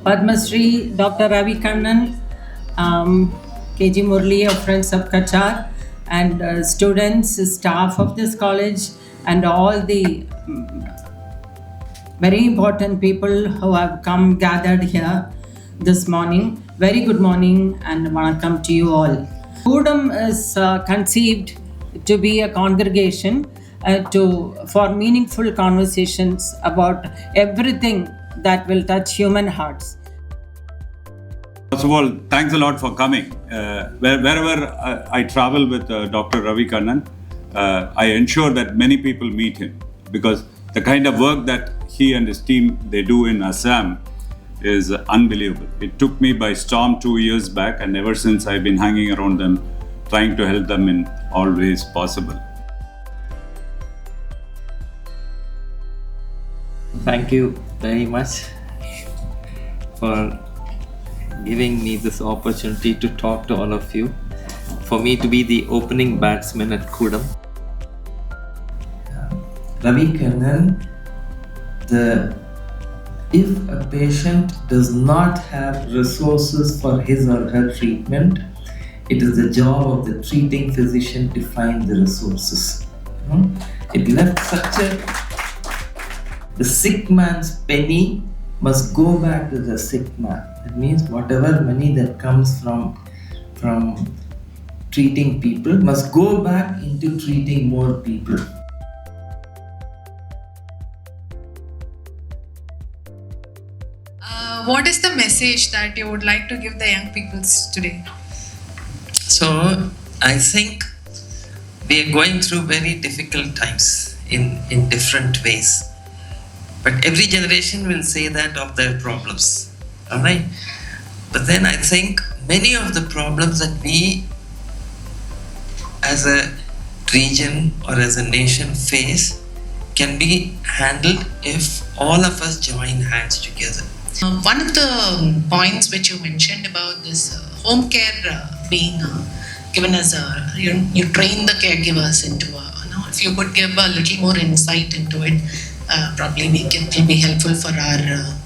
Padma Shri, Dr. Ravi Kannan, KG Murli of Friends of Kachar, and students, staff of this college, and all the very important people who have come gathered here this morning. Very good morning and welcome to you all. Koodam is conceived to be a congregation for meaningful conversations about everything that will touch human hearts. First of all, thanks a lot for coming. Wherever I travel with Dr. Ravi Kannan, I ensure that many people meet him, because the kind of work that he and his team they do in Assam is unbelievable. It took me by storm 2 years back, and ever since I've been hanging around them, trying to help them in all ways possible. Thank you very much for giving me this opportunity to talk to all of you, for me to be the opening batsman at Koodam. Ravi Kannan, if a patient does not have resources for his or her treatment, it is the job of the treating physician to find the resources. It left the sick man's penny must go back to the sick man. That means whatever money that comes from treating people must go back into treating more people. What is the message that you would like to give the young people today? So, I think we are going through very difficult times in different ways. But every generation will say that of their problems. Alright? But then I think many of the problems that we as a region or as a nation face can be handled if all of us join hands together. One of the points which you mentioned about this home care being given as you train the caregivers into if you could give a little more insight into it, probably it will be helpful for our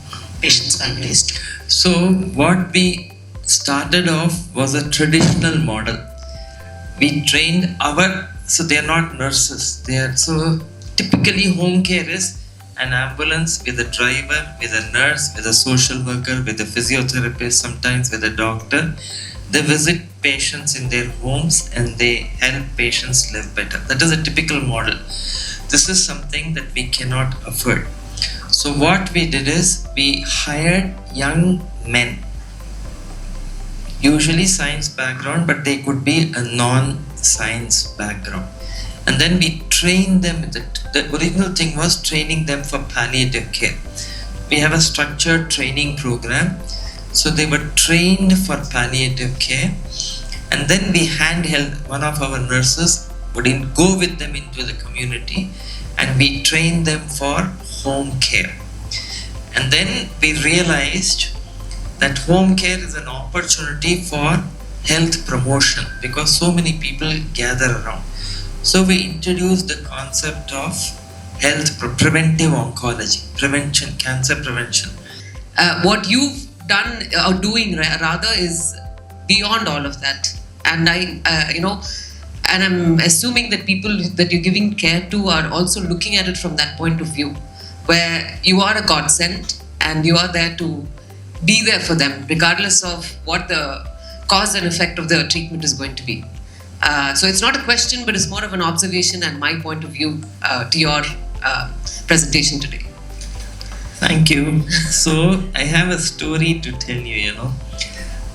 patients' families too. So what we started off was a traditional model. We trained so they are not nurses. So typically home care is an ambulance with a driver, with a nurse, with a social worker, with a physiotherapist, sometimes with a doctor. They visit patients in their homes and they help patients live better. That is a typical model. This is something that we cannot afford. So what we did is we hired young men, usually science background, but they could be a non-science background. And then we trained them. The original thing was training them for palliative care. We have a structured training program. So they were trained for palliative care. And then we handheld, one of our nurses would go with them into the community and we trained them for home care. And then we realized that home care is an opportunity for health promotion because so many people gather around. So we introduced the concept of preventive oncology, prevention, cancer prevention. What you've done or doing rather is beyond all of that. And and I'm assuming that people that you're giving care to are also looking at it from that point of view, where you are a godsend and you are there to be there for them, regardless of what the cause and effect of the treatment is going to be. So it's not a question, but it's more of an observation and my point of view to your presentation today. Thank you. So I have a story to tell you,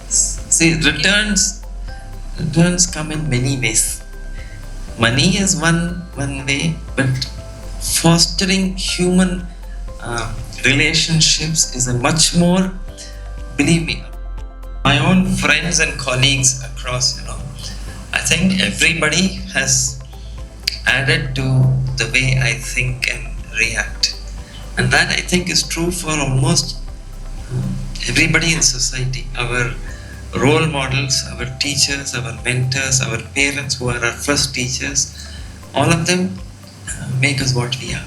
See, returns come in many ways. Money is one way, but fostering human relationships is a much more, believe me, my own friends and colleagues across, I think everybody has added to the way I think and react. And that I think is true for almost everybody in society. Our role models, our teachers, our mentors, our parents who are our first teachers, all of them make us what we are.